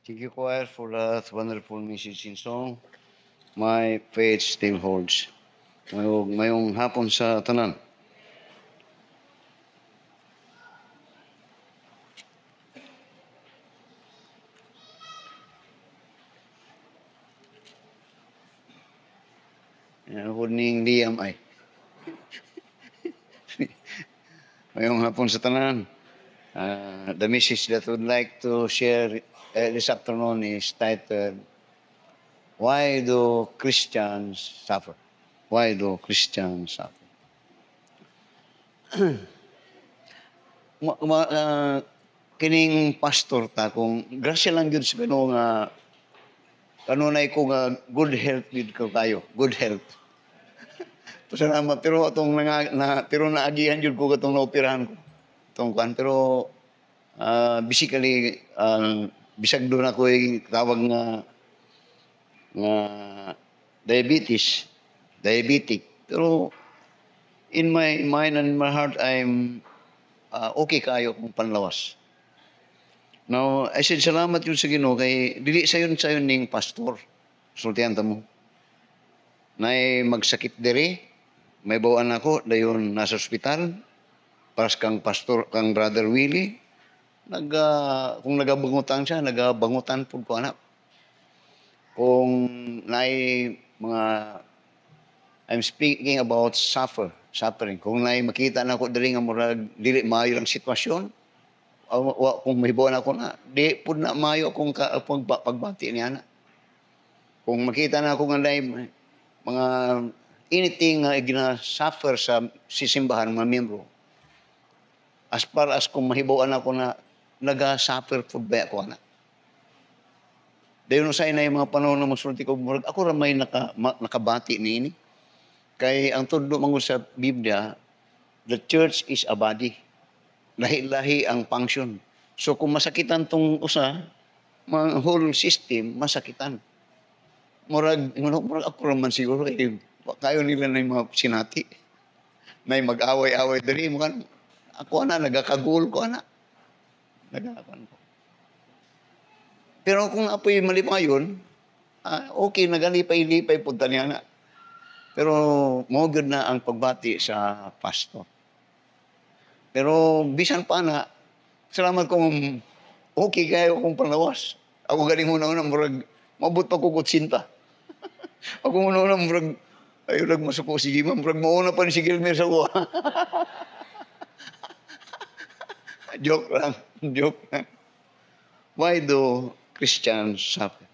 Thank you, choir, for that wonderful message in song. My faith still holds. Mayong hapon sa tanan. Huning Liam ay. Mayong hapon sa tanan. The message that I would like to share this afternoon is titled, Why Do Christians Suffer? Why do Christians suffer? Kining pastor ta kung grasya lang gyud sa Ginoo nga kanunay ko nga good health gid ko kayo, good health. Pasalamat pero atong pero naagihan jud ko katong naoperahan ko. Tong kan pero basically bisag doon ako tawag nga diabetic. Pero in my mind and my heart I'm okay kayo kung panlawas. Now, I said, salamat yun sa Ginoo kay dili sayon ning pastor. Sultihan ta mo. Nay magsakit diri, may bawaan ako dayon nasa ospital. Paras kang pastor, kang Brother Willie, kung nagabangutan siya, nagabangutan pud ko anak. Kung nay mga I'm speaking about suffering. Kung nay makita na ko diri nga murag dili maayo lang sitwasyon, kung may buwan ako na, di po na mayo akong pagbati niya na. Kung makita na ako nga mga anything nga gina-suffer sa sisimbahan mga miyembro, as far as kung mahibawan ako na naga-suffer po ba ako na. Dahil no sa ina yung mga panahon na masulti ko, ako ramay nakabati ni. Kay ang tudlo manggod sa Biblia, the church is a body. Lahi-lahi ang function. So kung masakitan tong usa, mga whole system masakitan. Murag ako raman siguro kayo nila na yung mga sinati. Na mag-away-away dali mo kan. Ako na nagakagul ko ana. Nagakapan ko. Pero kung apoy malipayon, okay nagalipay-lipay punta niya na. Pero mo gyud na ang pagbati sa pastor. Pero bisan pa na, salamat kung okay kayo kung panawas. Ako galing una-una, murag, mabot pa ko kutsinta. Ako una-una, murag, ayaw lang masuko, sige ma'am, murag mauna pa ni si Gilmer sa uwa. Joke lang, joke lang. Why do Christians suffer?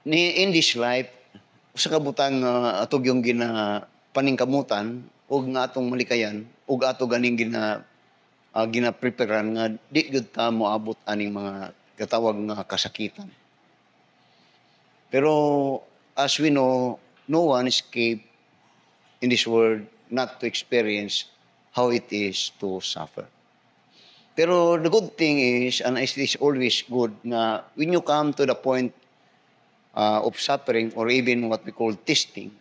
In this life, sa kabutang atog yung paningkamutan, ug nga atong malikayan, ug ato ganing gina-preparean nga di gyud ta moabot aning mga katawag nga kasakitan. Pero as we know, no one escape in this world not to experience how it is to suffer. Pero the good thing is, and it is always good, na when you come to the point of suffering or even what we call testing,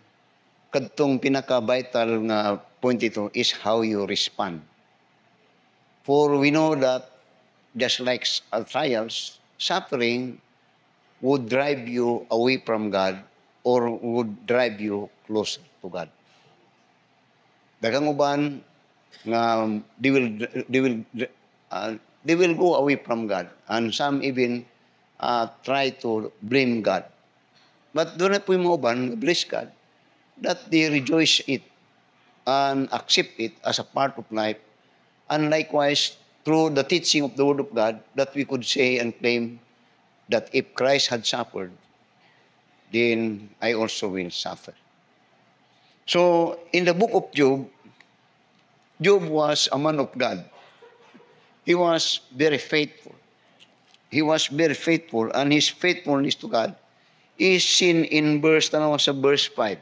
kadtong pinaka-vital nga point ito is how you respond. For we know that just like trials, suffering would drive you away from God or would drive you closer to God. Daghang uban nga they will go away from God, and some even try to blame God. But doon na po yung mga uban, bless God, that they rejoice it and accept it as a part of life. And likewise, through the teaching of the Word of God, that we could say and claim that if Christ had suffered, then I also will suffer. So, in the book of Job, Job was a man of God. He was very faithful. He was very faithful, and his faithfulness to God is seen in verse 5.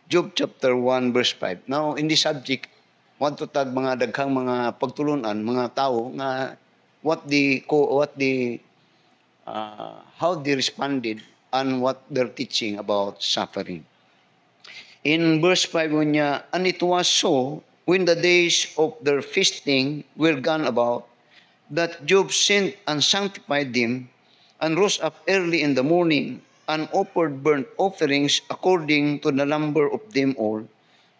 Job chapter 1, verse 5. Now, in this subject, want to tag mga daghang mga pagtulunan, mga tao nga how they responded and what they're teaching about suffering. In verse 5 niya, and it was so when the days of their feasting were gone about, that Job sent and sanctified them, and rose up early in the morning, and offered burnt offerings according to the number of them all.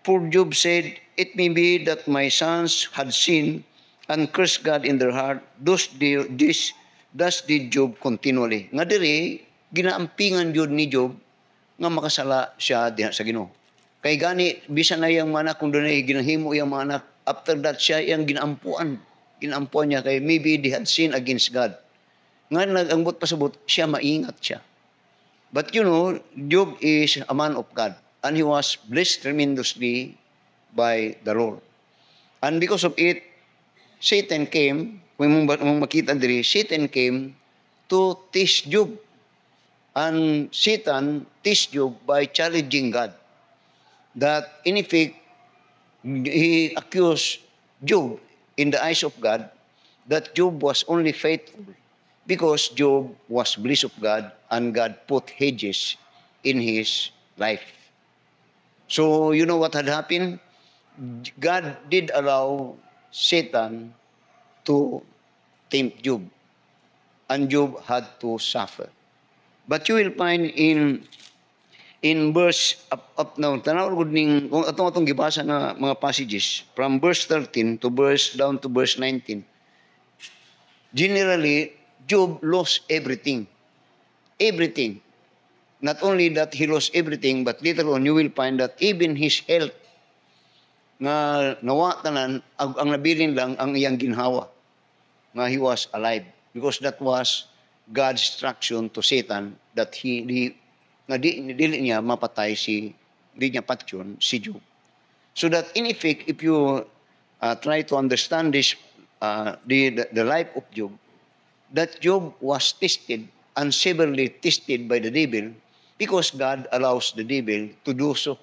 For Job said, It may be that my sons had sinned and cursed God in their heart. Thus did Job continually. Nga diri, ginaampingan yun ni Job nga makasala siya diha sa Ginoo. Kay gani, bisan na yung manak, kung doon ay ginahimo yung manak, after that siya yung ginaampuan. Ginaampuan niya kay maybe they had sinned against God. Nga nag-ambot pasabot, siya maingat siya. But you know, Job is a man of God, and he was blessed tremendously by the Lord. And because of it, Satan came, kung mong makita diri, Satan came to test Job. And Satan teased Job by challenging God. That in effect, he accused Job in the eyes of God that Job was only faithful because Job was blessed of God and God put hedges in his life. So you know what had happened? God did allow Satan to tempt Job, and Job had to suffer. But you will find in verse up now, tanaw gud ning kung atong gibasa na mga passages from verse 13 to verse down to verse 19. Generally, Job lost everything. Everything. Not only that he lost everything, but later on you will find that even his health nga nawa tanan ang nabilin lang ang iyang ginhawa nga he was alive, because that was God's instruction to Satan that nga dili niya mapatay di niya patyon si Job. So that in effect, if you try to understand this, the life of Job, that Job was tested and severely tested by the devil because God allows the devil to do so.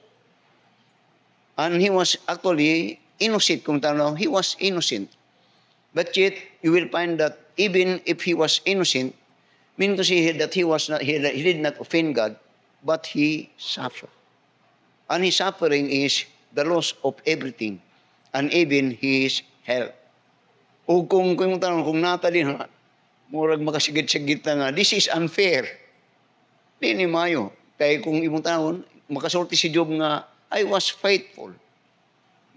And he was actually innocent, kung tanong, he was innocent. But yet, you will find that even if he was innocent, meaning to say that he did not offend God, but he suffered. And his suffering is the loss of everything, and even his health. O kung tanong, kung natalin, murag makasigit-sigit nga, this is unfair. Di ni mayo. Kaya kung imong tanong, makasulti si Job nga, I was faithful.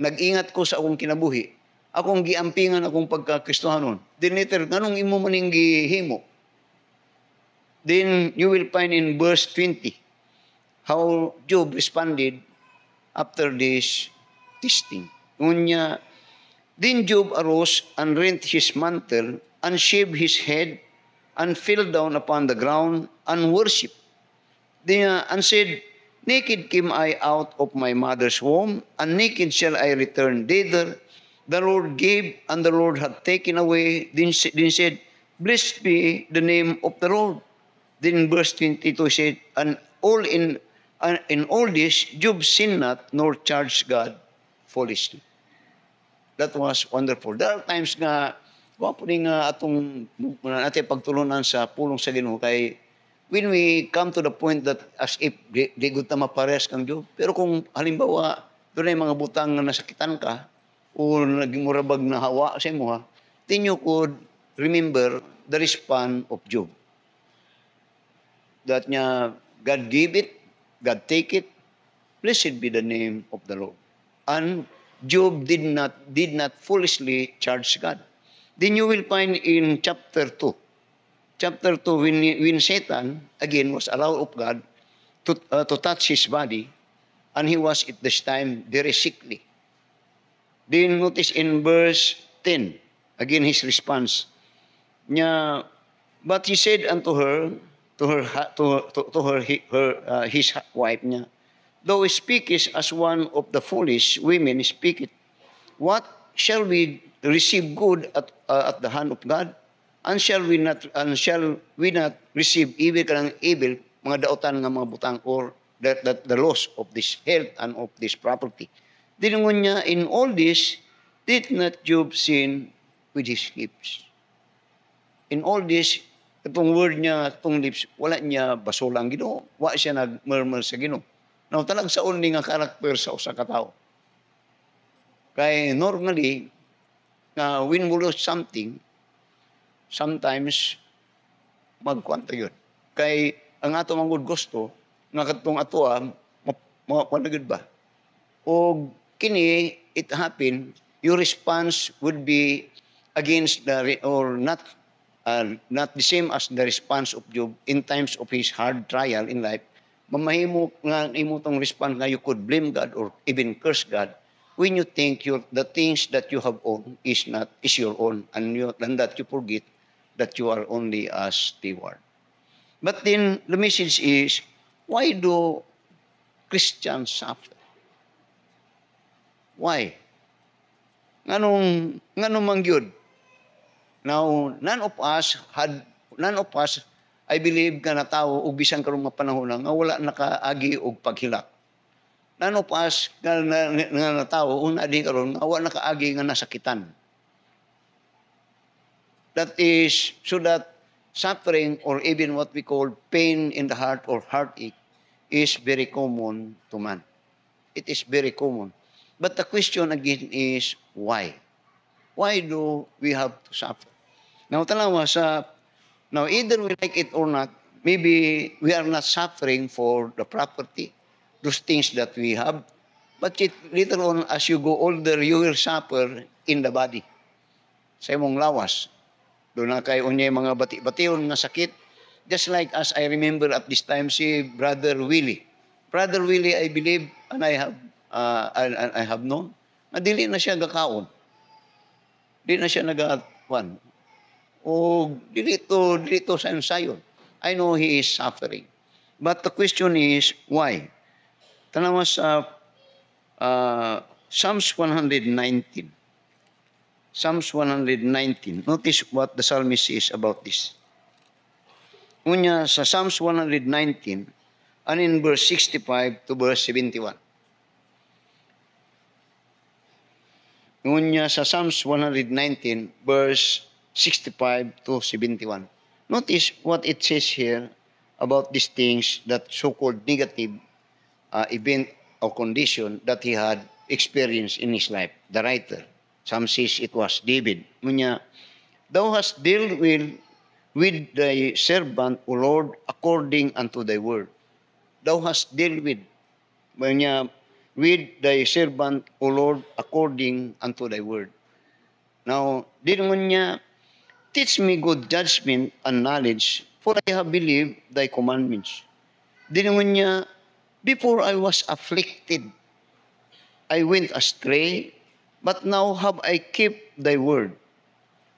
Nag-ingat ko sa akong kinabuhi. Akong giampingan akong pagkakristohanon. Then later, ganong imo maning gihimo? Then you will find in verse 20 how Job responded after this testing. Ngunya, then Job arose and rent his mantle and shaved his head and fell down upon the ground and worshipped. And said, Naked came I out of my mother's womb, and naked shall I return thither. The Lord gave, and the Lord hath taken away. Then said, Blessed be the name of the Lord. Then verse 22 said, And in all this, Job sinned not, nor charged God foolishly. That was wonderful. There are times nga, wapo rin nga atong natin pagtulunan sa pulong sa Ginoo kay when we come to the point that as if di good na mapares kang Job. Pero kung halimbawa, doon ay mga butang na nasakitan ka o naging murabag na hawa sa imo, then you could remember the response of Job. That niya, God gave it, God take it, blessed be the name of the Lord. And Job did not foolishly charge God. Then you will find in chapter 2. Chapter 2, when Satan, again, was allowed of God to touch his body, and he was at this time very sickly. Then notice in verse 10, again his response. Niya, but he said unto her, his wife niya, Thou speakest as one of the foolish women speaketh. What shall we receive good at the hand of God? And shall we not receive evil kanang evil, mga daotan nga mga butang, or the loss of this health and of this property? Dinungon niya, in all this, did not Job sin with his lips? In all this, itong word niya, itong lips, wala niya basulang Ginoo. Wala siya nag-murmur sa Ginoo. Now, talag sa only nga karakter sa usa ka tawo. Kay normally, when we lose something, sometimes magkwanta yun. Kay ang ato manggod gusto nga katong atoa panagid ba? O kini it happen, your response would be against or not the same as the response of Job in times of his hard trial in life. Mamahimo nga imo tong response nga you could blame God or even curse God when you think the things that you have owned is your own, and that you forget that you are only a steward. But then the message is, why do Christians suffer? Why? Nganong mangyud? Now, none of us, I believe, nga na tao, ug bisan karong mga panahon nga wala nakaagi og paghilak. None of us, nga na tao, una di karon nga wala nakaagi nga nasakitan. That is, so that suffering or even what we call pain in the heart or heartache is very common to man. It is very common. But the question again is, why? Why do we have to suffer? Now, now either we like it or not, maybe we are not suffering for the property, those things that we have, but later on, as you go older, you will suffer in the body. Sa imong lawas. Doon na kayo unya mga bati-bation nga sakit. Just like as I remember at this time, si Brother Willie. Brother Willie, I believe, and I have known, na dili na siya gakaon. Di na siya nag-one. O dito sa ensayo. I know he is suffering. But the question is, why? Tanawa sa Psalms 119. Psalms 119. Notice what the psalmist says about this. Unya sa Psalms 119, and in verse 65 to verse 71. Unya sa Psalms 119, verse 65 to 71. Notice what it says here about these things, that so-called negative event or condition that he had experienced in his life. The writer, some says it was David. Munya, thou hast dealt with thy servant, O Lord, according unto thy word. Thou hast dealt with, munya, with thy servant, O Lord, according unto thy word. Now, dinungon niya, teach me good judgment and knowledge, for I have believed thy commandments. Dinungon niya, before I was afflicted, I went astray, but now have I kept thy word.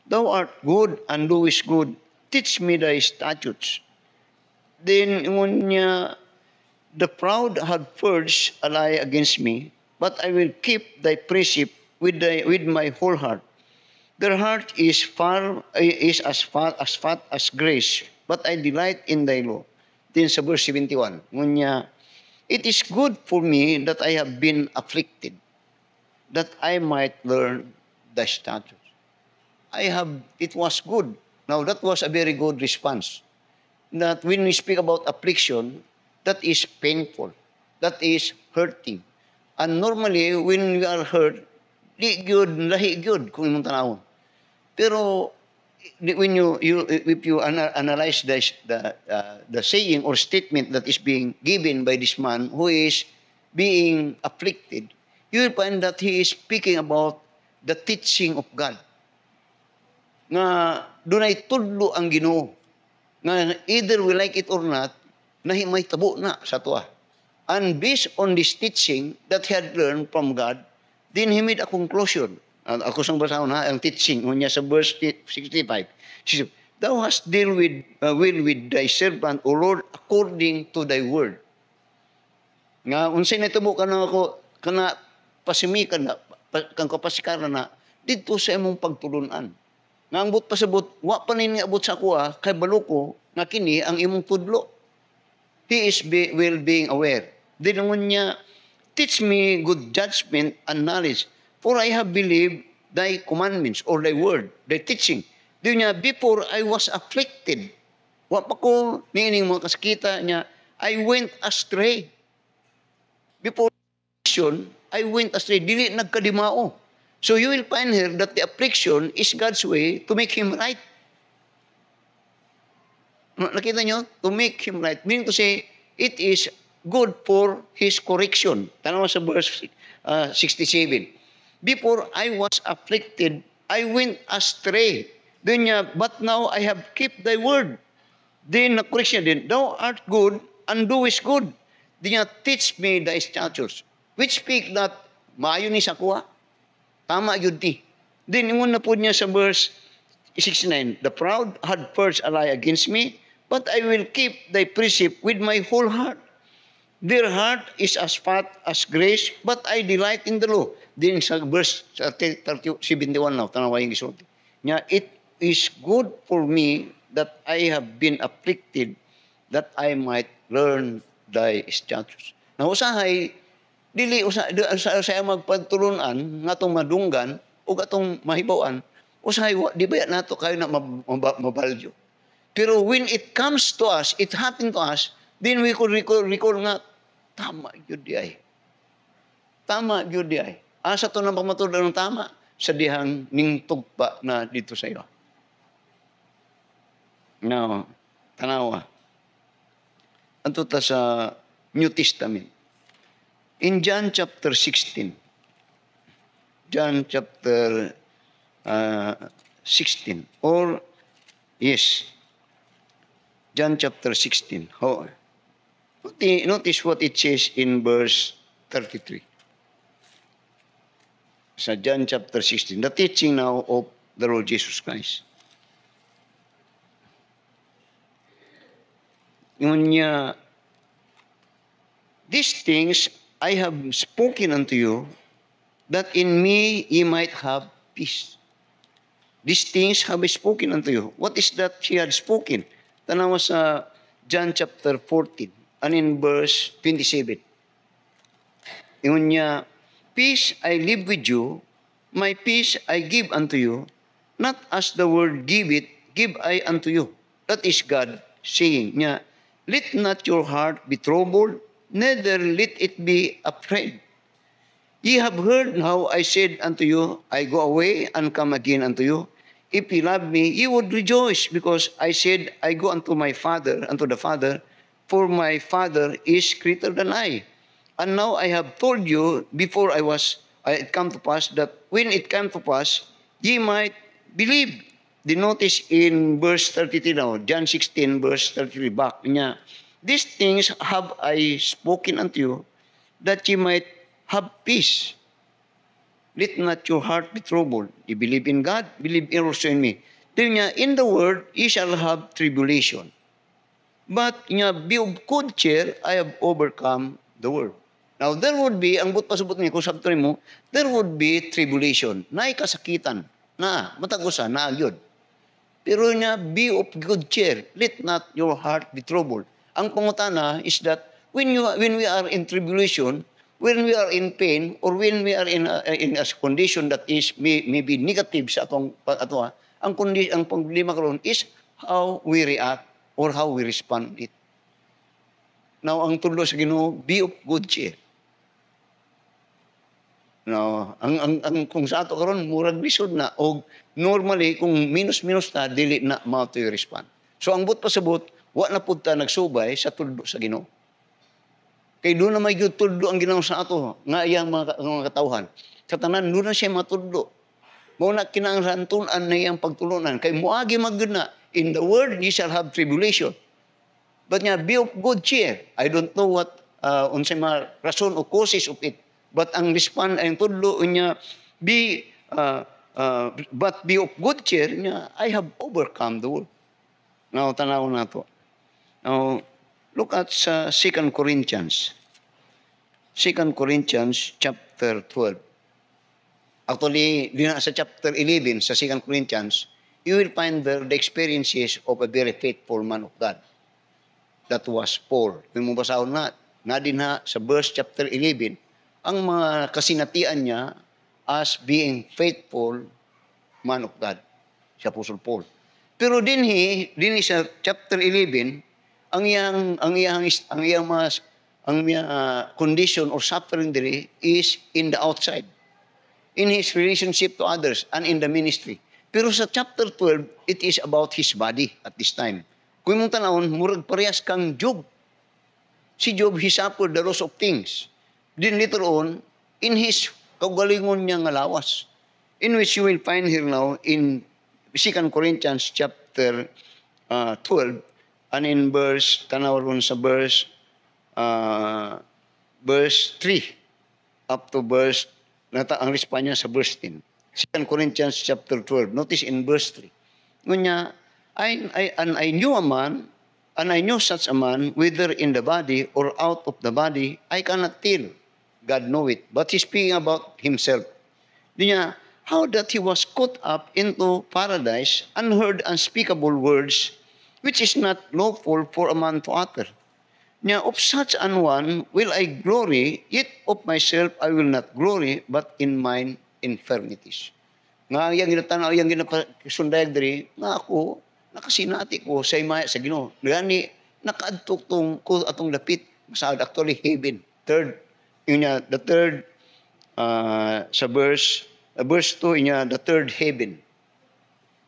Thou art good and doest good. Teach me thy statutes. Then niya, the proud have purged a lie against me, but I will keep thy precept with my whole heart. Their heart is as fat as grace, but I delight in thy law. Then sa verse 71, ngunya, it is good for me that I have been afflicted, that I might learn thy statutes. It was good. Now that was a very good response. That when we speak about affliction, that is painful, that is hurting. And normally, when we are hurt, di good, lahi good, kung imong tanawon. Pero when if you analyze the saying or statement that is being given by this man who is being afflicted, you will find that he is speaking about the teaching of God. Nga dunay tudlo ang Ginoo. Nga either we like it or not, may tabo na sa tuwa. And based on this teaching that he had learned from God, then he made a conclusion. Ako sang basahon ang teaching unya sa verse 65. Thou hast dealt with thy servant, O Lord, according to thy word. Nga unsay nahitabo kana ako kana pasimikan na kang kapasikaran na didto sa imong pagtulunan. Nga ang but pasabot wa pa ni abot sa kuha kay baluko nga kini ang imong tudlo. He is being aware. Dinungon niya, teach me good judgment and knowledge, for I have believed thy commandments or thy word, thy teaching. Di niya, before I was afflicted, wa pa ko niining mga kaskita niya, I went astray. Before affliction, I went astray. Dili nagkadimao. So you will find here that the affliction is God's way to make him right. Nakita nyo? To make him right. Meaning to say, it is good for his correction. Tanaw sa verse 67. Before I was afflicted, I went astray. Then niya, but now I have kept thy word. Then na-correction din, thou art good and doest good. Then niya, teach me thy statutes. Which speak that, maayo ni sa kuha. Tama yun ti. Then, ingon na po niya sa verse 69, the proud had first a lie against me, but I will keep thy precept with my whole heart. Their heart is as fat as grace, but I delight in the law. Then sa verse 71 now, tanawa yung gisulti. Nya, it is good for me that I have been afflicted, that I might learn thy statutes. Now, usahay, dili usay magpantulunan nga atong madunggan o atong mahibawan, usahay di ba nato kayo na mabalyo. Pero when it comes to us, it happened to us, then we could recall nga, tama yun di ay. Tama yun di ay. Asa to nang pamatulan ng tama, sa dihang ning tugpa na dito sa iyo. Now, tanawa. Anto ta sa New Testament. In John chapter 16, John chapter 16, or yes, John chapter 16. Oh, notice what it says in verse 33. Sa John chapter 16, the teaching now of the Lord Jesus Christ. Yun niya, these things I have spoken unto you, that in me ye might have peace. These things have I spoken unto you. What is that he had spoken? Tanawa sa John chapter 14, and in verse 27. Yun niya, peace I live with you, my peace I give unto you, not as the world give it, give I unto you. That is God saying niya, let not your heart be troubled, neither let it be afraid. Ye have heard how I said unto you, I go away and come again unto you. If ye love me, ye would rejoice, because I said, I go unto my Father, unto the Father, for my Father is greater than I. And now I have told you before it come to pass, that when it came to pass, ye might believe. The notice in verse 33 now, John 16, verse 33, back niya, these things have I spoken unto you, that ye might have peace. Let not your heart be troubled. You believe in God, believe also in me. Then niya, in the world, ye shall have tribulation. But niya, be of good cheer, I have overcome the world. Now, there would be, ang pasubot niya, kung sabi mo, there would be tribulation. Naay kasakitan. Matagusa, yun. Pero niya, be of good cheer. Let not your heart be troubled. Ang pangutana is that when we are in tribulation, when we are in pain, or when we are in a condition that is maybe negative sa atong ang problema karon is how we react or how we respond it. Now, ang tudlo sa Ginoo, be of good cheer. No, ang kung sa ato karon murag lisod na og normally kung minus ta dili na mao to respond. So ang pasabot wa na pud ta nagsubay sa tudlo sa Ginoo. Kay do na may gyud tudlo ang Ginoo sa ato nga iyang mga katawhan. Sa tanan do na siya matudlo. Mao na kinahanglan tun-an na iyang pagtulunan kay moagi magud na in the world ye shall have tribulation. But nga be of good cheer. I don't know what unsay mga rason o causes of it. But ang respond ay tudlo niya but be of good cheer niya, I have overcome the world. Now tanaw nato. Now look at sa 2 Corinthians. 2 Corinthians chapter 12. Actually, sa chapter 11 sa 2 Corinthians, you will find there the experiences of a very faithful man of God. That was Paul. Kung mo basahon na din sa verse chapter 11, ang mga kasinatian niya as being faithful man of God, si Apostle Paul. Pero din sa chapter 11, ang condition or suffering diri is in the outside, in his relationship to others and in the ministry. Pero sa chapter 12, it is about his body at this time. Kung mong tanawon, murag parehas kang Job. Si Job, he suffered the loss of things. Then later on, in his kaugalingon niya nga lawas, in which you will find here now in 2 Corinthians chapter 12, and in verse, tanawon sa verse 3 up to verse, ang Espanya sa verse 10. 2 Corinthians chapter 12. Notice in verse 3. Ngunya, and I knew a man, and I knew such a man, whether in the body or out of the body, I cannot tell. God know it. But he's speaking about himself. Niya, how that he was caught up into paradise and heard unspeakable words, which is not lawful for a man to utter. Niya, of such an one will I glory, yet of myself I will not glory, but in mine infirmities. Nga yang ginatanaw, yang ginapasundayag diri, nga ako, nakasinati ko sa imaya sa Ginoo. Gani, nakaadtok tong ko atong lapit, masaad actually heaven. Third, yun niya, the third, sa verse 2, niya, the third heaven.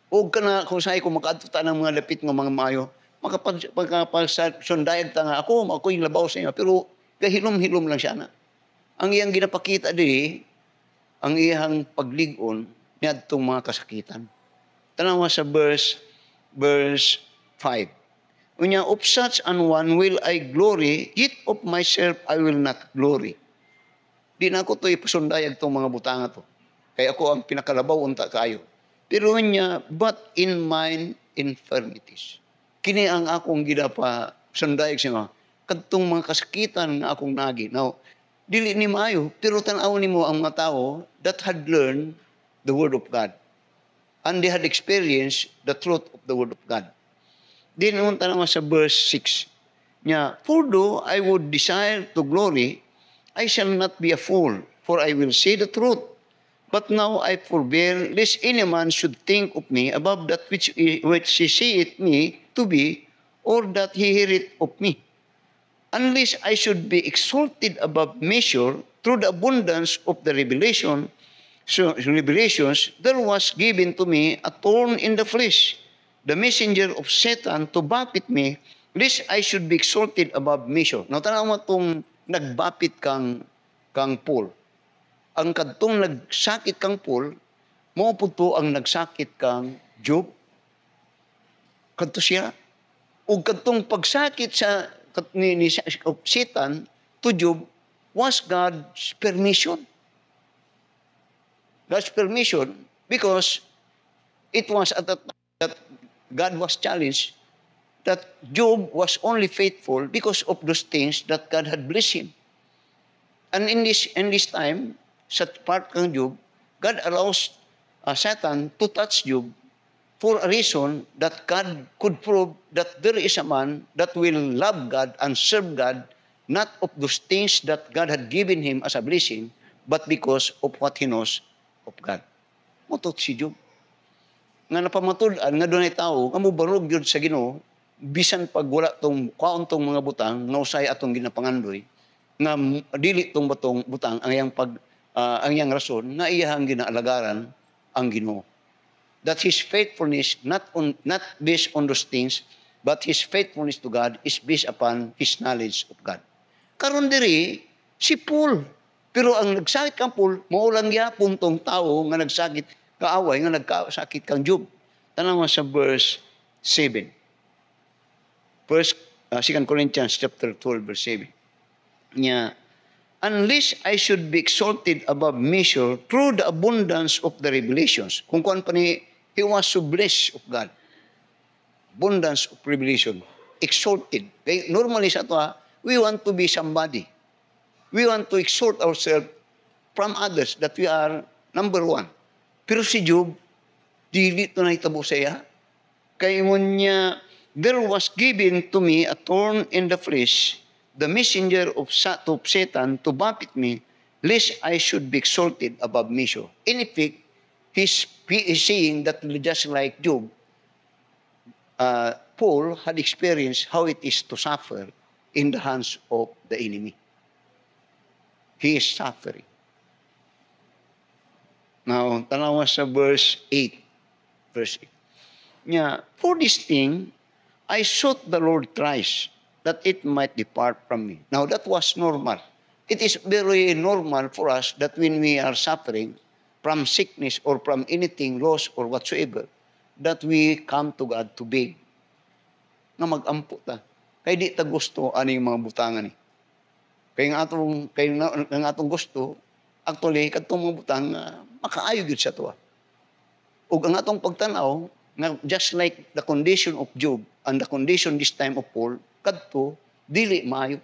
O ka na, kung saan ko makaadtuta ng mga lapit ng mga maayo, makapasundayag ta nga ako yung labaw sa inyo, pero kahilom-hilom lang siya na. Ang iyang ginapakita diri, ang iyang pagligon, niya itong mga kasakitan. Tanawa sa verse 5. Unya, of such an one will I glory, yet of myself I will not glory. Di na ako ito ipasundayag itong mga butanga to. Kaya ako ang pinakalabaw unta kayo. Pero niya, but in mine infirmities. Kini ang akong ginapa sundayag siya. Kadtong mga kasakitan nga akong nagi. Now, dili ni maayo, pero tanaw ni mo ang mga tao that had learned the Word of God. And they had experienced the truth of the Word of God. Then, unta naman sa verse 6. Niya, for though I would desire to glory, I shall not be a fool, for I will say the truth. But now I forbear, lest any man should think of me above that which he seeth me to be, or that he heareth of me. Unless I should be exalted above measure through the abundance of the revelations, there was given to me a thorn in the flesh, the messenger of Satan to buffet me, lest I should be exalted above measure. Now, tanaw mo itong nagbapit kang Paul. Ang kadtong nagsakit kang Paul, mo po to ang nagsakit kang Job. Kadto siya. O kadtong pagsakit sa ni Satan to Job was God's permission. God's permission because it was at the time that God was challenged that Job was only faithful because of those things that God had blessed him. And in this time, sa part ng Job, God allows Satan to touch Job for a reason that God could prove that there is a man that will love God and serve God, not of those things that God had given him as a blessing, but because of what he knows of God. Mutot si Job. Nga napamatud-an, nga doon ay tao, nga mo barog yun sa Ginoo, bisan pag wala tong kaon tong mga butang, nga usay atong ginapangandoy, nga dili tong batong butang, ang iyang rason, nga iyahang ginaalagaran ang Ginoo. That his faithfulness, not based on those things, but his faithfulness to God is based upon his knowledge of God. Karon diri, si Paul. Pero ang nagsakit kang Paul, maulang gyapon tong tao nga nagsakit, kaaway nga nagkasakit kang Job. Tanawa sa verse 7. 2 Corinthians chapter 12, verse 7. Niya, unless I should be exalted above measure through the abundance of the revelations. Kung kuan pa ni, he was so blessed of God. Abundance of revelation. Exalted. Okay? Normally sa ito, we want to be somebody. We want to exalt ourselves from others that we are number one. Pero si Job, dili ito na hitabo sa iya. Kaya mo niya, there was given to me a thorn in the flesh, the messenger of Satan to buffet me, lest I should be exalted above measure. In effect, he is saying that just like Job, Paul had experienced how it is to suffer in the hands of the enemy. He is suffering. Now, tanawa sa verse 8. Verse 8. Yeah, for this thing, I sought the Lord thrice, that it might depart from me. Now, that was normal. It is very normal for us that when we are suffering from sickness or from anything, loss or whatsoever, that we come to God to beg nga mag-ampo ta. Kay di ta gusto ani mga butangan ni. Kay nga atong gusto actually kadtong mga butang makaayo gyud sa tuwa. Ug ang atong pagtanaw nga just like the condition of Job and the condition this time of Paul kadto dili maayo.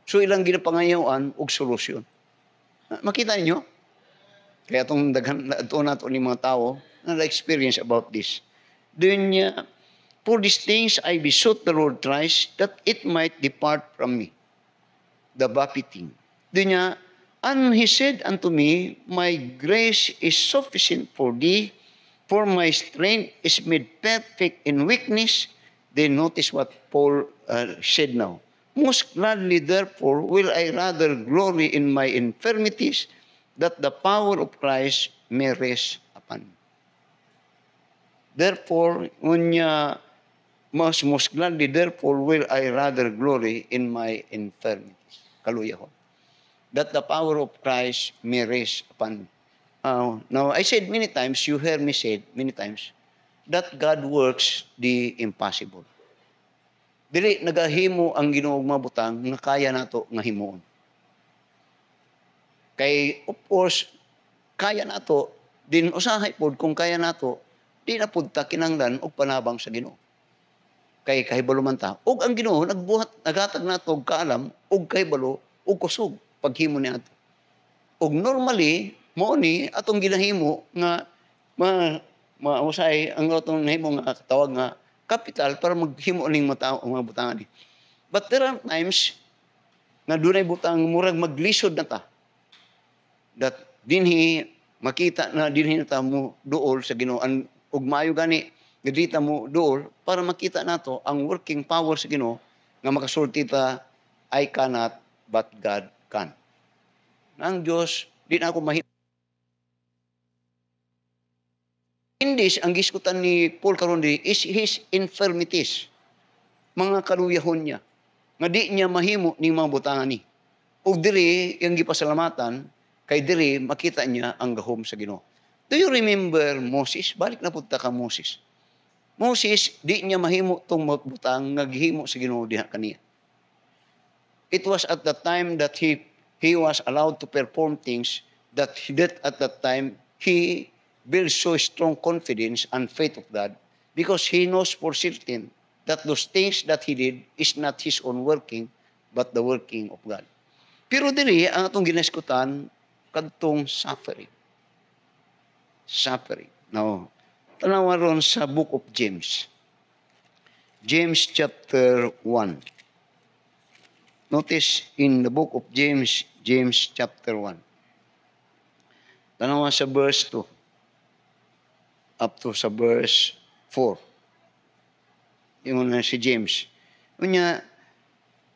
So ilang ginapangayoan og solusyon. Makita ninyo? Kaya itong daghan nato ni mga tao na experience about this. Doon niya, for these things I besought the Lord thrice that it might depart from me. The buffeting. Doon niya, and he said unto me, my grace is sufficient for thee, for my strength is made perfect in weakness. Then notice what Paul said now. Most gladly, therefore, will I rather glory in my infirmities, that the power of Christ may rest upon me. Therefore, most gladly, therefore, will I rather glory in my infirmities. Kaluya ko. That the power of Christ may rest upon me. Now, I said many times, you heard me say many times, that God works the impossible. Dili nagahimo ang Ginoo nga butang nga kaya nato nga himuon. Kay of course kaya nato din usahay pod kung kaya nato di na pud ta kinahanglan og panabang sa Ginoo. Kay kahibalo man ta ug ang Ginoo naghatag nato og kaalam ug kahibalo ug kusog paghimo niadto. Ug normally mao ni atong ginahimo nga mausay ang atong nahimo nga tawag nga kapital para maghimo ning mga butangan ni. But there are times na dunay butang murag maglisod na ta. That dinhi makita na dinhi na ta mo duol sa Ginoo ug maayo gani gadita mo duol para makita nato ang working power sa Ginoo nga makasulti ta I cannot but God can. Ang Dios di na ako Indis ang giskutan ni Paul karon is his infirmities. Mga kaluyahon niya. Nga di niya mahimo ni mga butangan ni. Ug diri ang gipasalamatan kay diri makita niya ang gahom sa Ginoo. Do you remember Moses? Balik na pud ta ka Moses. Moses di niya mahimo tong magbutang nga gihimo sa Ginoo diha kaniya. It was at the time that he was allowed to perform things that at that time he builds so strong confidence and faith of God because he knows for certain that those things that he did is not his own working but the working of God. Pero diri ang atong ginaskutan kadtong suffering. Suffering. Now, tanawa ron sa book of James. James chapter 1. Notice in the book of James, James chapter 1. Tanawa sa verse 2. Up to sa verse 4. Yung si James. Unya,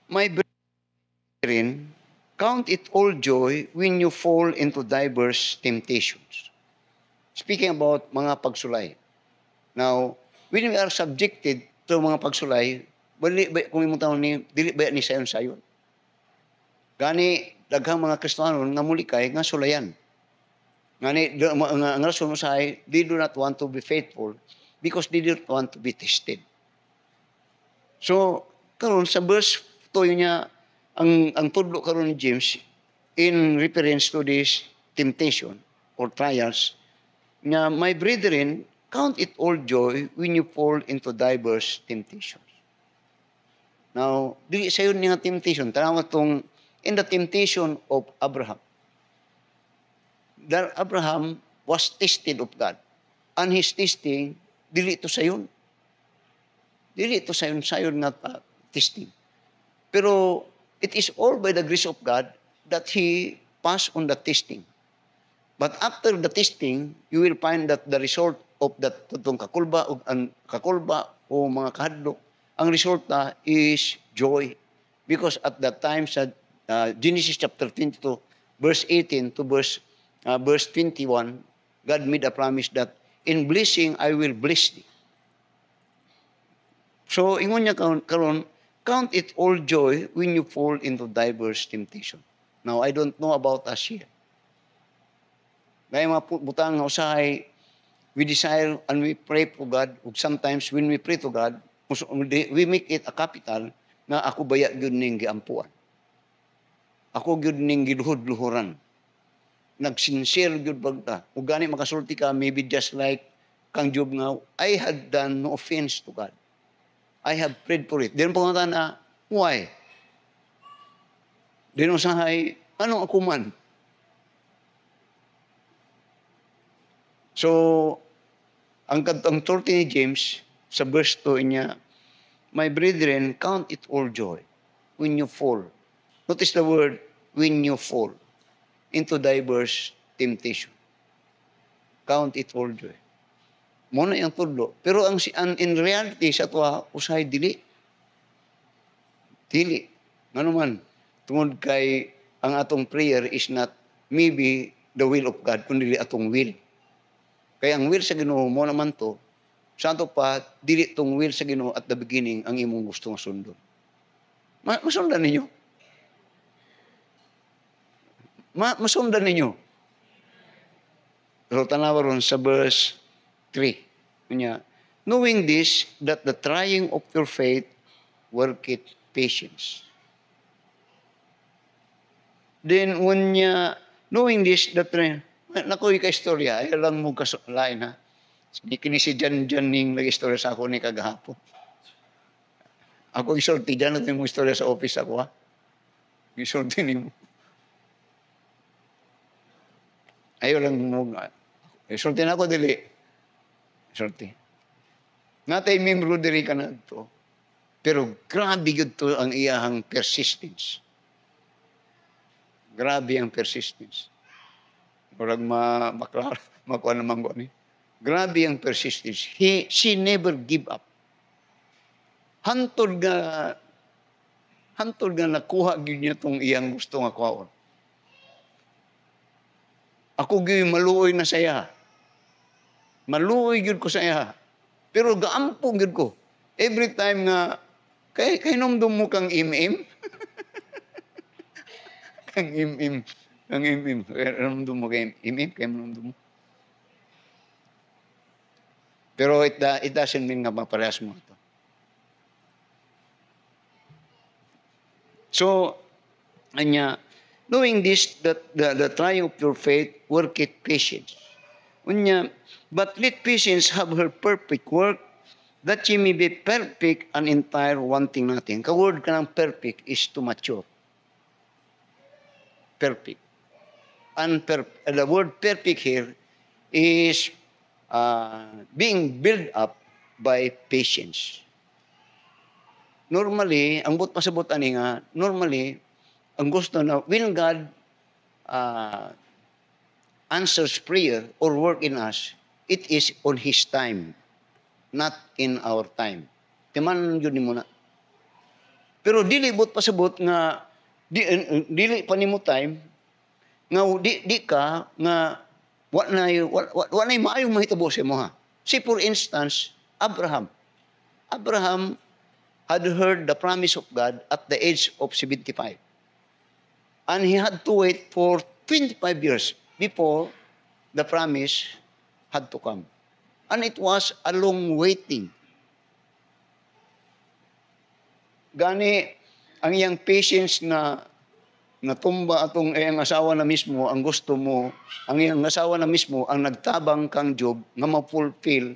my brethren, count it all joy when you fall into diverse temptations. Speaking about mga pagsulay. Now, when we are subjected to mga pagsulay, kung imong taon ni, dili ba ni sayon-sayon? Gani, daghang mga Kristiyano nga mulikay nga sulayan. Ngani ang rason mo say they do not want to be faithful because they don't want to be tested. So karon sa verse 2 niya ang tudlo karon ni James in reference to this temptation or trials nga my brethren count it all joy when you fall into diverse temptations. Now dili sayon nga temptation tanaw tong in the temptation of Abraham. That Abraham was tested of God. And his testing, dili to sayon. Dili to sayon nga testing. Pero it is all by the grace of God that he passed on the testing. But after the testing, you will find that the result of that tutong kakulba o mga kahadlok, ang resulta is joy. Because at that time sa Genesis chapter 22, verse 18 to verse 21, God made a promise that in blessing I will bless thee. So, ingon niya karon, count it all joy when you fall into diverse temptation. Now, I don't know about us here. Dahil butang nga usahay, we desire and we pray to God, ug sometimes when we pray to God, we make it a capital na ako baya gyud ning giampuan. Ako gyud ning giluhod-luhuran. Nagsincere gyud bagta. Ug gani makasulti ka, maybe just like kang Job nga, I had done no offense to God. I have prayed for it. Then pumunta na, why? Then usahay, anong ako man? So, ang 13 ni James, sa verse 2 niya, my brethren, count it all joy when you fall. Notice the word, when you fall into diverse temptation. Count it all joy. Muna yung tudlo. Pero in reality, sa tuwa, usahay dili. Dili. Ano man, tungod kay ang atong prayer is not maybe the will of God, kundi atong will. Kaya ang will sa Ginoo mo naman to, santo pa, dili tong will sa Ginoo at the beginning ang imong gusto nga sundon. Masundan ninyo. Masundan ninyo. So, tanawa ron sa verse 3. Kanya, knowing this, that the trying of your faith worketh patience. Then, when niya, knowing this, that nakoy ka istorya, ay lang mo kasalain ha. Kini si Jan ning nag-istorya sa ako ni kagahapon. Ako isulti dyan, ito yung istorya sa office ako ha. Isulti ni mo. Ayaw lang mo, isulti na ako dili. Isulti. Natay membro diri ka na ito. Pero grabe yun to ang iyahang persistence. Grabe ang persistence. Parang makuha naman ko ni. Grabe ang persistence. She never give up. Hantod nga nakuha gyud niya tong iyang gusto nga kuhaon. Ako gyud maluoy na saya. Maluoy gyud ko sa iya. Pero gaampo gyud ko. Every time nga kay nomdom mo kang im-im. Kang im-im. Kang im-im. Nomdom mo kay im-im, kay nomdom mo. Pero it doesn't mean nga maparehas mo ito. So, anya, knowing this, that the trying of your faith worketh patience. Unya, but let patience have her perfect work, that ye may be perfect and entire, wanting nothing. Ka-word ka ng perfect is to mature. Perfect. The word perfect here is being built up by patience. Normally, ang pasabot ani nga, normally, ang gusto na, when God answers prayer or work in us, it is on His time, not in our time. Timan yun mo na. Pero dili pasabot nga, dili pa nimo time, nga di ka, nga, wa na maayong mahitabo sa mo ha. See, for instance, Abraham had heard the promise of God at the age of 75. And he had to wait for 25 years before the promise had to come. And it was a long waiting. Gani, ang iyang patience na natumba atong iyang asawa na mismo, ang gusto mo, ang iyang asawa na mismo, ang nagtabang kang Job, na ma-fulfill,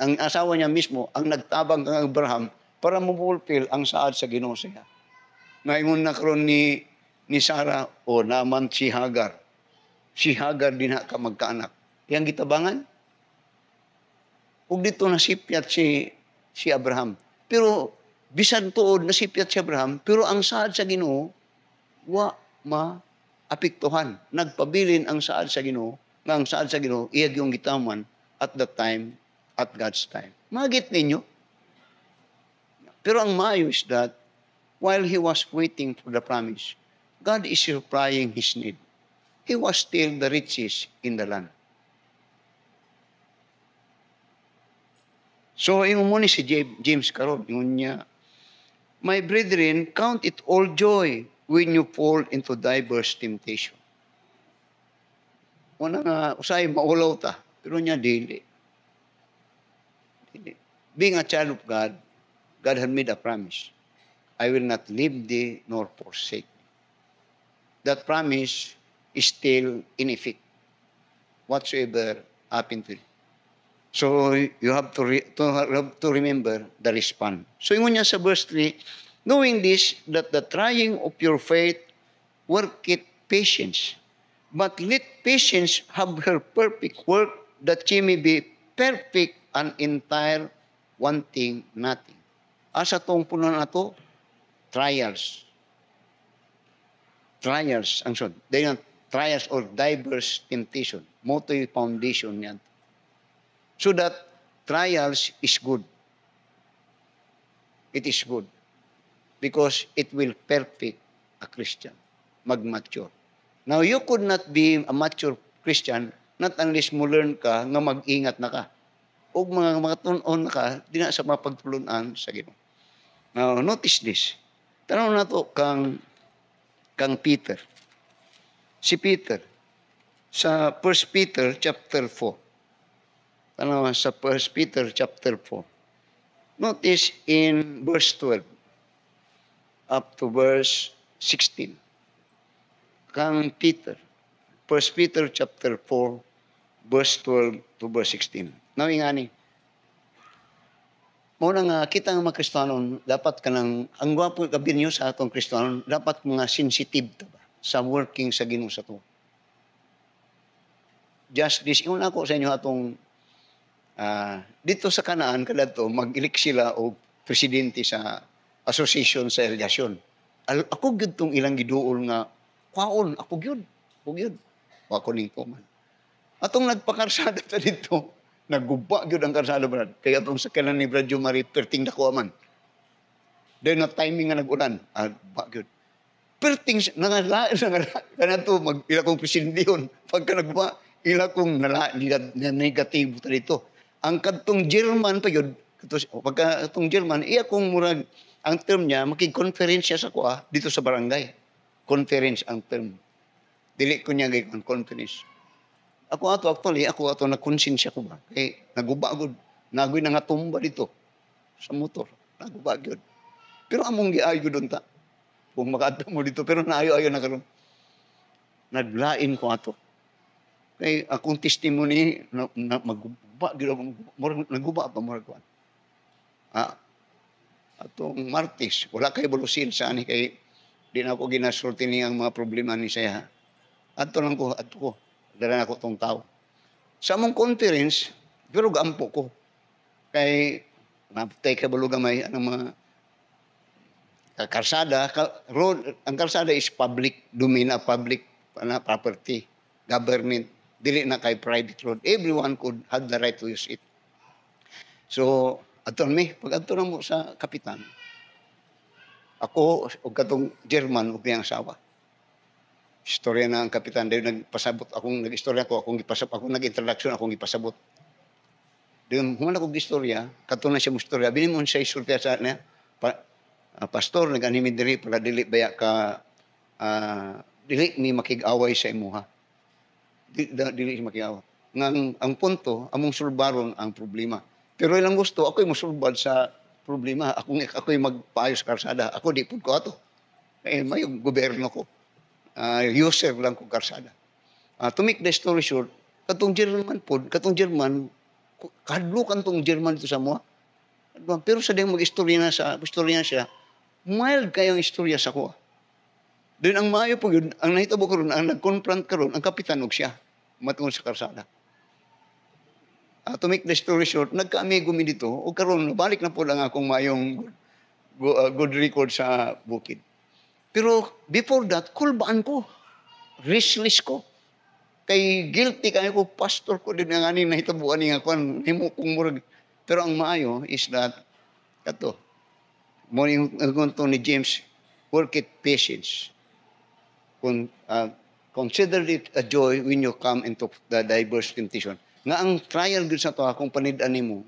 ang asawa niya mismo, ang nagtabang kang Abraham, para ma-fulfill ang saad sa Ginoo siya. Ngayon na karon ni Sarah, o naman si Hagar. Si Hagar din ka magkaanak. Yang gitabangan. Ug dito nasipyat si Abraham. Pero bisan tuod nasipyat si Abraham, pero ang saad sa Ginoo wa maapektuhan. Nagpabilin ang saad sa Ginoo, nga ang saad sa Ginoo iyag yung gitaman at that time, at God's time. Magit ninyo. Pero ang maayo is that while he was waiting for the promise, God is supplying his need. He was still the richest in the land. So, ingon mo ni si James karon, ingon niya, my brethren, count it all joy when you fall into diverse temptation. Una nga, usay maulaw ta, pero niya dili. Being a child of God, God had made a promise. I will not leave thee nor forsake thee. That promise is still in effect. Whatsoever happened to you. So you have to remember the response. So ingon niya sa verse 3, knowing this, that the trying of your faith worketh patience. But let patience have her perfect work, that she may be perfect and entire, wanting nothing. Asa tong puno na to? Trials. Trials, ang son. They are trials or diverse temptation. Moto'y foundation niyan. So that trials is good. It is good. Because it will perfect a Christian. Mag-mature. Now, you could not be a mature Christian not unless mo learn ka nga mag-ingat na ka. O mga tunon na ka, di na sa mapagtulunan sa Ginoo. Now, notice this. Tanaw na to kang Peter. Si Peter, sa 1 Peter chapter 4. Tanaw sa 1 Peter chapter 4. Notice in verse 12 up to verse 16. Kang Peter, 1 Peter chapter 4, verse 12 to verse 16. Now, ingani, muna nga, kita nga mga Kristanon, dapat ka ng, ang gwapo kabinyo sa atong Kristanon, dapat mga sensitive ta ba, sa working sa Ginoo sa to. Just this, yun ako sa inyo atong, dito sa Kanaan, kadto mag-elect sila o presidente sa association sa irrigation. Ako gyud tong ilang giduol nga, kwaon, ako gyud. Ako ning kuman. Atong nagpakarsada ta dito, nagguba gyud ang karsada brad. Kaya atong sa kanan ni Brad Jumari, perting dako man. Dahil na timing nga nag-ulan, ba gyud. Perting nangalain kana to ila kong presidente yun. Pagka nagba, ila kong na negatibo ta dito. Ang kadtong German pa yun, pagka atong German, iya kong murag, ang term niya, makig-conference siya sa kuha dito sa barangay. Conference ang term. Dili ko niya gayong conference. Ako ato nagkonsensya ko ba? Kay naguba gud, nagoy na nga tumba dito sa motor. Naguba gyud. Pero among giayo doon ta. Kung makaadto mo dito, pero naayo-ayo na karon. Naglain ko ato. Kay akong testimony na maguba gyud, naguba pa mo ko. Atong Martes, wala kay bulusin sa ani kay di na ako ginasulti niyang mga problema ni saya. Adto ko. Dala na ko tong tao. Sa among conference, pero gaampo ko. Kay naputay ka balo gamay ang mga karsada, road, ang karsada is public domain, public property, government, dili na kay private road. Everyone could have the right to use it. So, pag adto na mo sa kapitan, ako o katong German o kayang asawa. Istorya na ang kapitan dahil nagpasabot akong nag-introduction akong ipasabot. Doon human akong istorya, kato na siya mo istorya, binimon siya istorya sa niya, pastor nag-anime diri para dili baya ka dili ni makig-away sa imuha. Dili makig-away. Ang punto, among sulbaron ang problema. Pero ilang gusto, ako'y mosulbad sa problema. Ako'y magpaayos karsada. Ako di pud ko ato. Kaya may gobyerno ko. User lang kong karsada. To make the story short, katong German, kadlukan tong German ito sa mga. Pero sa ding mag-istorya na siya, mild kayong istorya sa ko. Then ang maayo po yun, ang nahitabo ko ron, ang nag-confront ka ron, ang kapitan og siya, matungkol sa karsada. To make the story short, nagka-amigo mi dito, o karon balik na po lang akong mayong good record sa bukid. Pero before that, kulbaan ko. Restless ko. Kay guilty kayo ko, pastor ko din nga ni nahitabuan niya kung himo kong murag. Pero ang maayo is that, mo yung ni James, work it patience. Consider it a joy when you come into the diverse temptation. Nga ang trial gud sa to, kung panid-ani mo,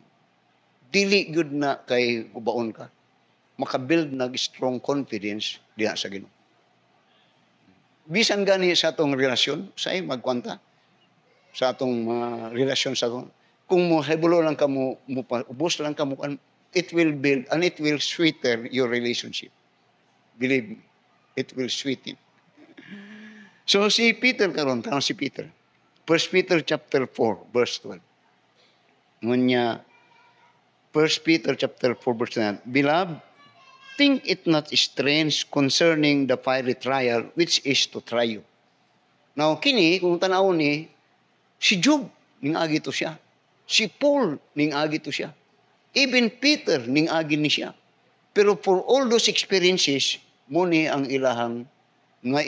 dili gyud na kay gubaon ka. Makabuild nag strong confidence diha sa Ginoo. Bisan gani sa atong relasyon, say magkwanta sa atong mga relasyon sa atong, kung mo hibulo lang ka mo ubos lang ka mo, it will build and it will sweeten your relationship. Believe me, it will sweeten. So si Peter karon, tanong si Peter. 1 Peter chapter 4 verse 12. Ngunya 1 Peter chapter 4 verse 9. Beloved, think it not strange concerning the fiery trial which is to try you. Now kini kung tan-aw ni si Job ning agi to siya. Si Paul ning agi to siya. Even Peter ning agi ni siya. Pero for all those experiences mo ni ang ilahang nga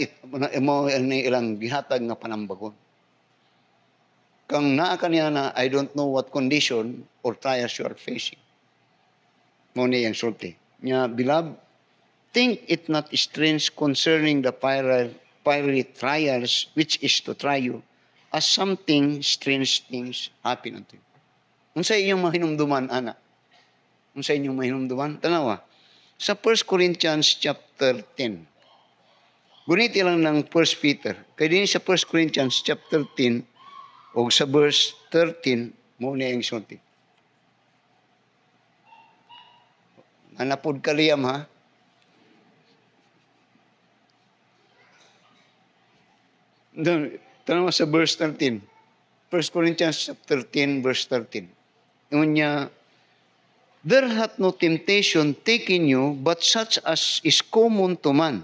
mo ni ilang gihatag nga panambagon. Kang naa kaniya na I don't know what condition or trials you are facing. Mo ni ang sulti. Nya beloved, think it not strange concerning the fiery trials which is to try you, as something strange things happen unto you. Unsa inyong mahinumduman, ana? Unsa inyong mahinumduman? Tanawa. Sa 1 Corinthians chapter 10. Guniti lang ng 1 Peter. Kaya din sa 1 Corinthians chapter 10 o sa verse 13 mo na yung sulti. Anapod kaliyam ha. Tanawa sa verse 13. 1 Corinthians chapter 10 verse 13. Yung niya, there hath no temptation taken you, but such as is common to man.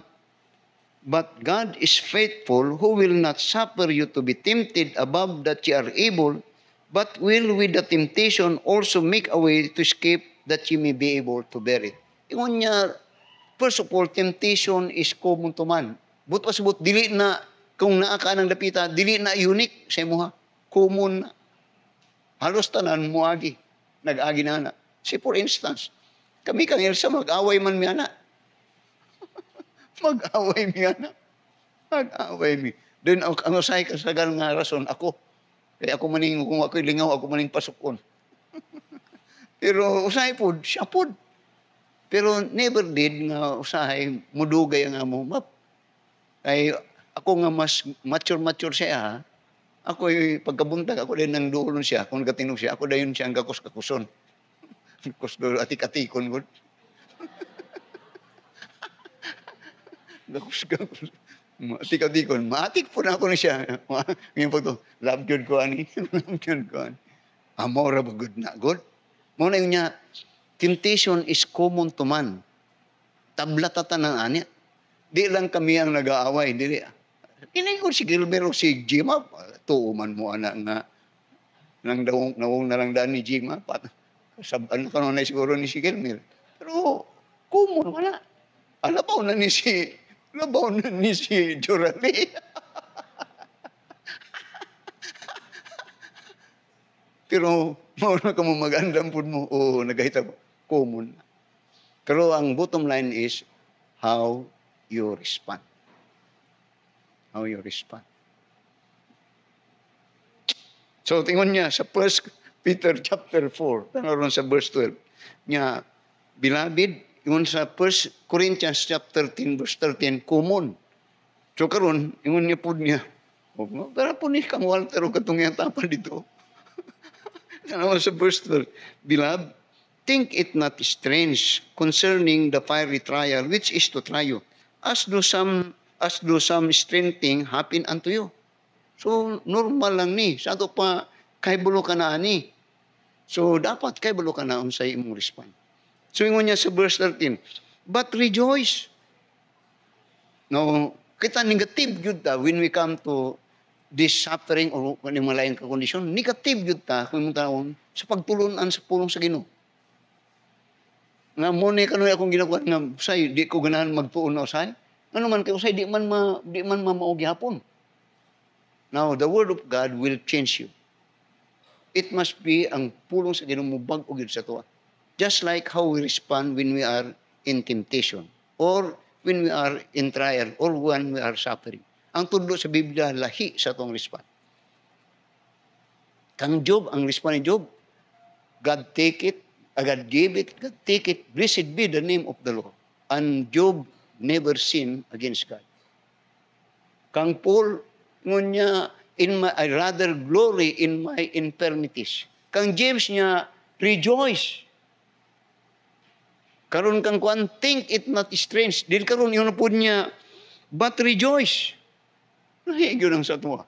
But God is faithful, who will not suffer you to be tempted above that ye are able, but will with the temptation also make a way to escape that ye may be able to bear it. Ingon niya, first of all, temptation is common to man. But pasabot, dili na, kung naa ka ng dapita, dili na unique sa imo ha. Common na. Halos tanan mo agi. Nag-agi na na. See, for instance, kami kang Elsa, mag-away man mi ana. Mag-away mi ana. Mag-away mi. Then ang usay kasagal nga rason ako. Kaya ako maning kung ako'y lingaw, ako maning pasukon. Pero usay pod, siya pod. Pero never did nga usahay mudugay ang amo map. Ay ako nga mas mature siya ha. Ako pagkabuntag ako din nang duolon siya, kung nagatinog siya, ako dayon siya ang gakus-kakuson. Kusdo atik-atikon gud. Gakus-gakus. Atik-atikon. Maatik po na ako ni siya. Ngayon po ito, love good ko ani. Love good ko ani. Amora ba good na good? Mo na yun niya, temptation is common to man. Tablatatan ng ani. Di lang kami ang nag-aaway. Dili. Kinay ko si Gilbert o si Jima. Tuuman mo anak nga. Nang nawong na lang daan ni Jima. Ano ka na siguro ni si Gilbert. Pero, common wala. Alabaw na ni si Jorali. Pero, mauna ka mo mag-andam po mo, o nagahita mo, common. Pero ang bottom line is, how you respond. How you respond. So, tingnan niya, sa 1 Peter chapter 4, tanong sa verse 12, niya, beloved, yun sa 1 Corinthians chapter 10 verse 13, common. So karon, ingon niya po niya, pero po ni kang Walter o katong yatapan dito. Kanawa sa verse 12, beloved, think it not strange concerning the fiery trial which is to try you, as do some strange thing happen unto you. So normal lang ni, sa ato pa kay bulo ka na ani. So dapat kay bulo ka na unsay imong respond. So ingon niya sa verse 13, but rejoice. No, kita negative yun ta when we come to this suffering o kung malayan ka kondisyon. Negative yun ta kung yung taon sa pagtulunan sa pulong sa Ginoo. Nga mo ni kanuya akong ginagawa nga say di ko ganahan magtuon na usay. Ano man kay usay di man maugi hapon. Now the word of God will change you. It must be ang pulong sa Ginoo mo bag-o gyud sa tuwa. Just like how we respond when we are in temptation or when we are in trial or when we are suffering. Ang tudlo sa Biblia, lahi sa itong respond. Kang Job, ang respond ni Job, God take it, God gave it, God take it. Blessed be the name of the Lord. And Job never sinned against God. Kang Paul, ngunya, I rather glory in my infirmities. Kang James niya, rejoice. Karon kang kuan, think it not strange. Dil karon yun po niya, but rejoice. Nahigyo lang sa tuwa.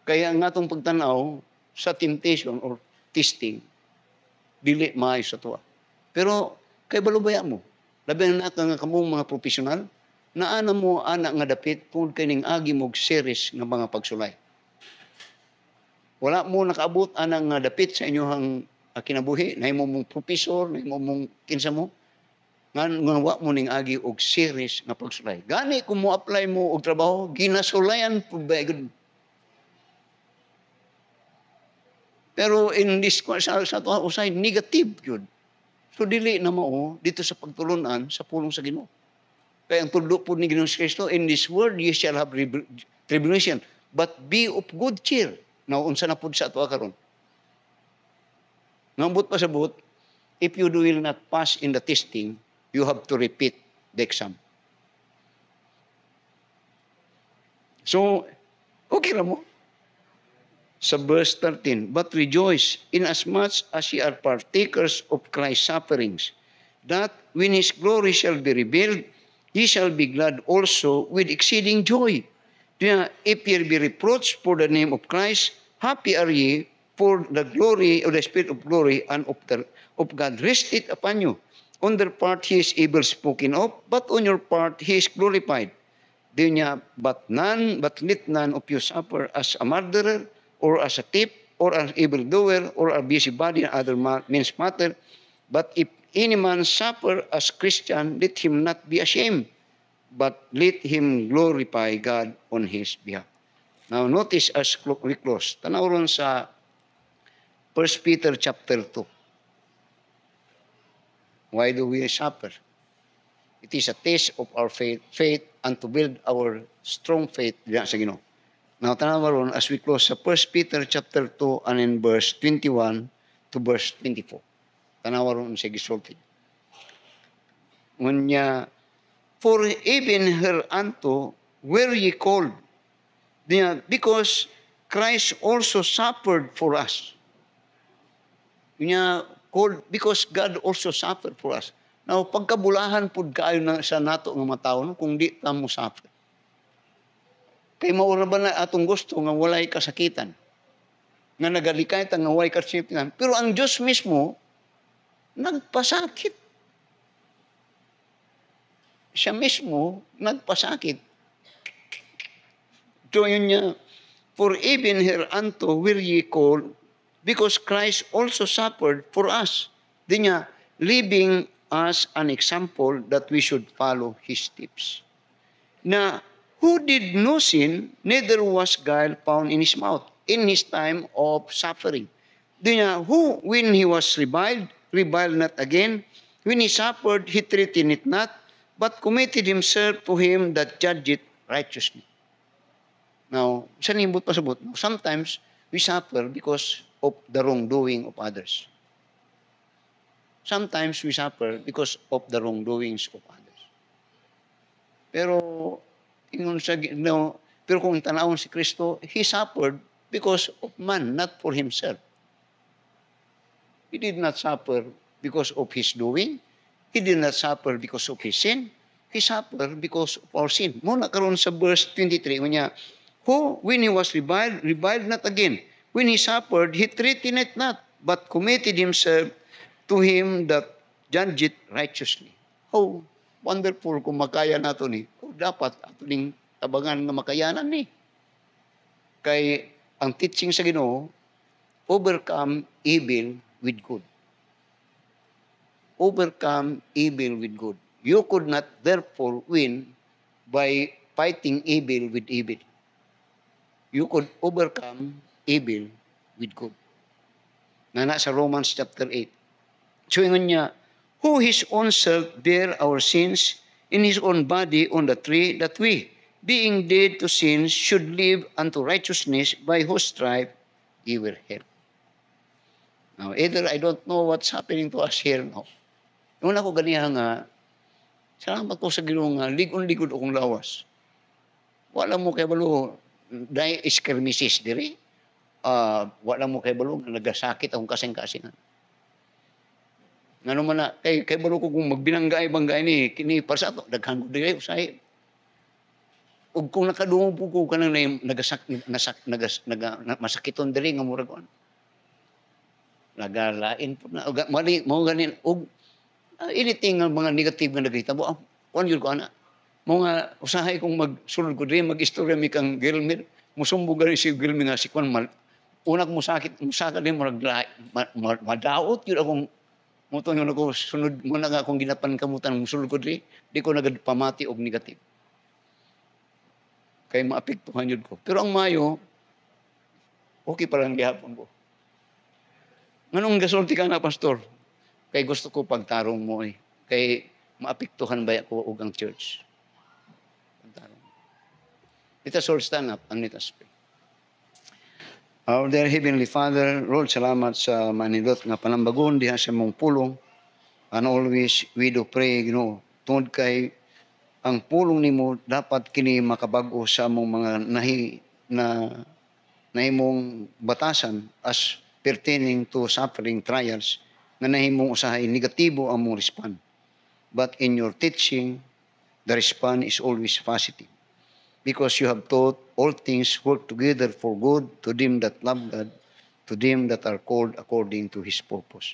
Kaya nga itong pagtanaw sa temptation or testing, dili maayo sa tuwa. Pero kay balubaya mo, labi na nga kamong mga profesional, naana mo ana nga dapit kung kining agi mog series nga mga pagsulay. Wala mo nakaabot ana nga dapit sa inyohang kinabuhi, nahimo mong professor, nahimo mong kinsa mo, nga wa mo ning agi og series nga pagsulay. Gani kung mo apply mo og trabaho, ginasulayan pud ba gud. Pero in this sa tuwa usay negative yun. So dili na mao dito sa pagtulunan sa pulong sa Ginoo. Kaya ang tudlo po ni Ginoong Kristo, in this world ye shall have tribulation, but be of good cheer. Now unsa na pud sa tuwa karon? Ngambot pa sabot, if you will not pass in the testing, you have to repeat the exam. So, okay ra mo. Sa verse 13, but rejoice inasmuch as ye are partakers of Christ's sufferings, that when his glory shall be revealed, ye shall be glad also with exceeding joy. If ye be reproached for the name of Christ, happy are ye, for the glory of the Spirit of glory and of God rested upon you. On their part he is evil spoken of, but on your part he is glorified. But let none of you suffer as a murderer, or as a thief, or an evildoer, or a busybody in other men's matter. But if any man suffer as Christian, let him not be ashamed, but let him glorify God on his behalf. Now notice as we close, tanaw ron sa 1 Peter chapter 2. Why do we suffer? It is a test of our faith and to build our strong faith diyan sa Ginoo. Now, tanaw ron as we close sa 1 Peter chapter 2 and in verse 21 to verse 24. Tanaw ron sa gisulti. Ngunya, for even hereunto were ye called, because Christ also suffered for us. Ngunya, called because God also suffered for us. Now, pagkabulahan pud kaayo na sa nato nga mga tao kung di ta mo suffer. Kay maura ba na atong gusto nga walay kasakitan? Nga nagalikay ta nga walay kasakitan. Pero ang Diyos mismo, nagpasakit. Siya mismo, nagpasakit. So yun niya, for even hereunto will ye called, because Christ also suffered for us. Di niya, leaving us an example that we should follow his steps. Na, who did no sin, neither was guile found in his mouth, in his time of suffering. Who, when he was reviled not again, when he suffered, he threatened it not, but committed himself to him that judgeth righteously. Now, sanibot pasabot, sometimes we suffer because of the wrongdoing of others. Sometimes we suffer because of the wrongdoings of others. Pero pero kung tanawon si Kristo, he suffered because of man, not for himself. He did not suffer because of his doing. He did not suffer because of his sin. He suffered because of our sin. Muna karon sa verse 23, niya, who, when he was reviled not again. When he suffered, he threatened it not, but committed himself to him that judgeth righteously. How wonderful kung makaya nato ni. Dapat ato ning tabangan nga makayanan ni. Kay ang teaching sa Ginoo, overcome evil with good. Overcome evil with good. You could not therefore win by fighting evil with evil. You could overcome evil with good. Nga sa Romans chapter 8. So yun niya, who his own self bare our sins in his own body on the tree, that we, being dead to sins, should live unto righteousness, by whose stripe ye were healed. Now, either I don't know what's happening to us here now. Una ko ganiha nga, salamat ko sa Ginoo nga ligon-ligon akong lawas. Wala mo kahibalo dahil skirmishes diri. Wala mo kahibalo nga nagasakit akong kasing-kasingan. Ngano man na kahibalo ko kung magbinanggay-banggay ni kini para sa ato daghan gud diri usahay. Ug kung nakadungog po ko kanang masakiton diri nga murag kuan. Nagalain po na mali mao ganin ug anything nga mga negative nga nagahitabo kuan gyud ko ana. Mao nga usahay kung magsulod ko diri magistorya mi kang Gilmer, mosumbong gani si Gilmer nga si kuan una ko mosaka din murag madaot gyud akong moton nga ako sunod mo na nga akong ginapan kamutan mosulod ko diri, di ko nagapamati og negative. Kay maapektuhan yun ko. Pero ang Mayo, okay pa lang gihapon ko. Nganong gasulti ka na, Pastor? Kay gusto ko pagtarong mo eh. Kay maapektuhan ba ako og ang church? Pagtarong. Let us all stand up and let us pray. Our dear Heavenly Father, Lord, salamat sa manindot nga panambagon diha sa mong pulong. And always we do pray, tungod kay ang pulong nimo dapat kini makabag-o sa among mga nahimong batasan as pertaining to suffering trials nga nahimong usahay negatibo ang mong respond. But in your teaching, the response is always positive. Because you have taught all things work together for good to them that love God, to them that are called according to His purpose.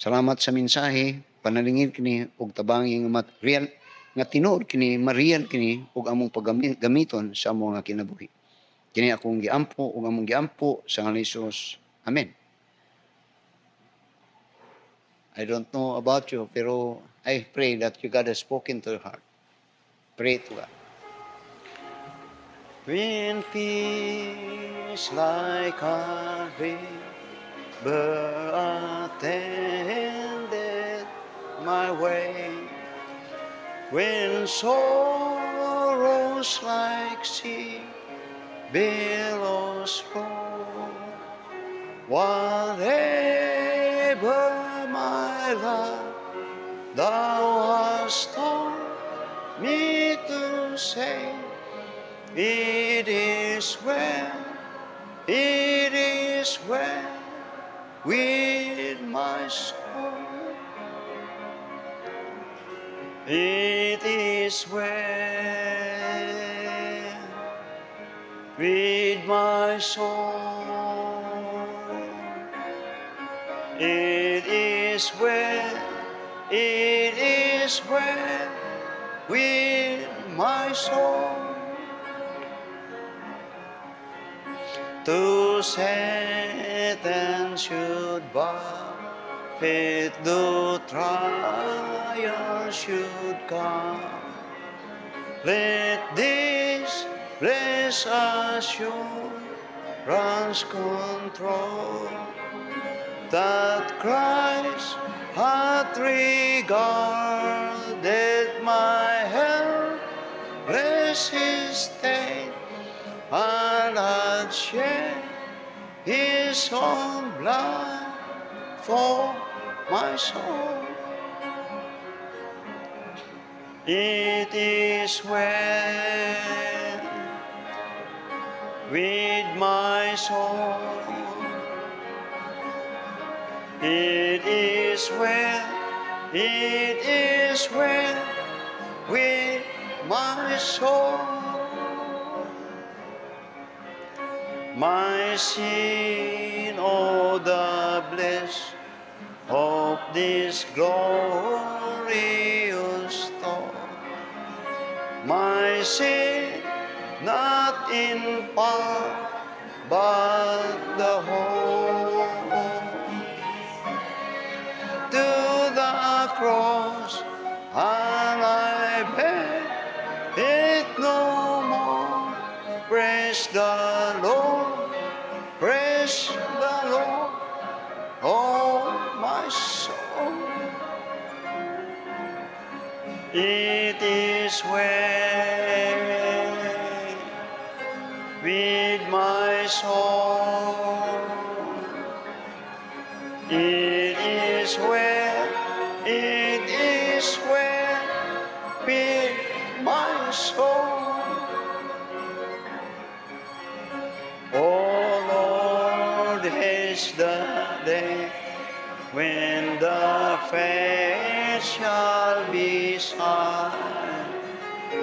Salamat sa mensahe, panalingin kini og tabanging material nga tinuod kini marian kini ug among paggamiton sa among kinabuhi. Kini akong giampo ug among giampo sa ngalan ni Jesus. Amen. I don't know about you, pero I pray that God has spoken to your heart. Pray to God. When peace like a river attended my way, when sorrows like sea billows roll, whatever my life thou hast taught me to say, it is well with my soul. It is well with my soul. It is well with my soul. To Satan should bow, faith though trial should come. Let this bless assurance control, that Christ hath regarded my helpless estate, and hath shed His own blood for my soul. It is well with my soul. It is well with my soul. My sin, oh, the bliss of this glorious thought. My sin, not in part, but the whole. To the cross, and I bear it no more. Praise the Lord, praise the Lord, oh my soul. It is well with my soul. the face shall be signed,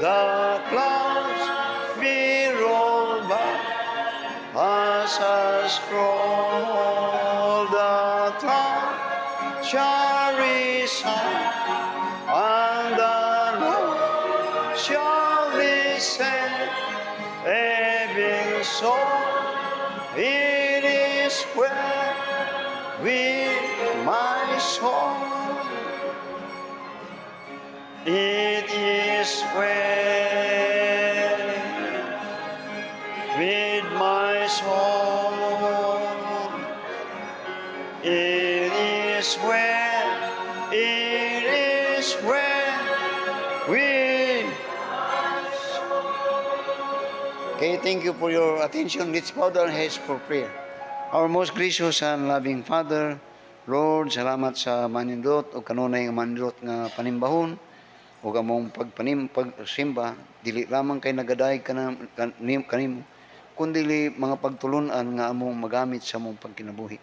the clouds be rolled back as a scroll, the cloud shall resound, and the Lord shall descend, having soul. It is well with my soul. It is well with my soul. It is well. It is well with. Okay, thank you for your attention. Let's bow down our heads for prayer. Our most gracious and loving Father, Lord, salamat sa manindot o kanunay nga manindot nga panimbahon o among pagsimba, dili lamang kay nagaday kanimo, kundi mga pagtulunan nga among magamit sa among pagkinabuhi.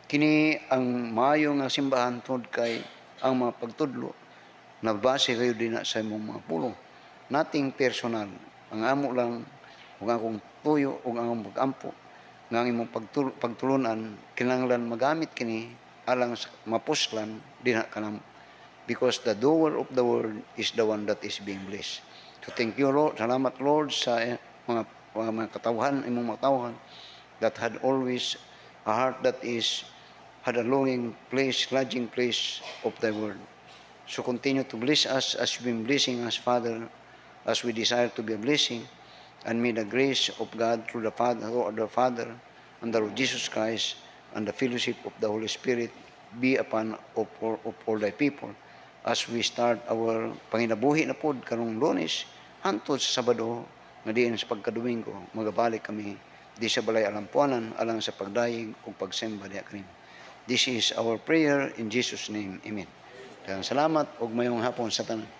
Kini ang maayo nga simbahan tungod kay ang mga pagtudlo na base kayo din sa imong mga pulong. Nothing personal. Ang amo lang ug akong tuyo ug ang pag-ampo nga ang imong pagtulunan kinahanglan magamit kini alang sa mapuslan dinha kanamo, because the doer of the word is the one that is being blessed. So thank you, Lord. Salamat, Lord, sa mga katawhan, imong mga tawhan that had always a heart that had a longing place, lodging place of thy word. So continue to bless us as you've been blessing us, Father, as we desire to be a blessing. And may the grace of God through the Father and the Lord Jesus Christ and the fellowship of the Holy Spirit be upon of all thy people as we start our panginabuhi na pod karong Lunes hangtod sa Sabado nga diin sa pagkadomingo magabalik kami di sa balay alampuanan alang sa pagdayeg ug pagsemba diha kanimo. This is our prayer in Jesus' name. Amen. Salamat ug mayong hapon sa tanan.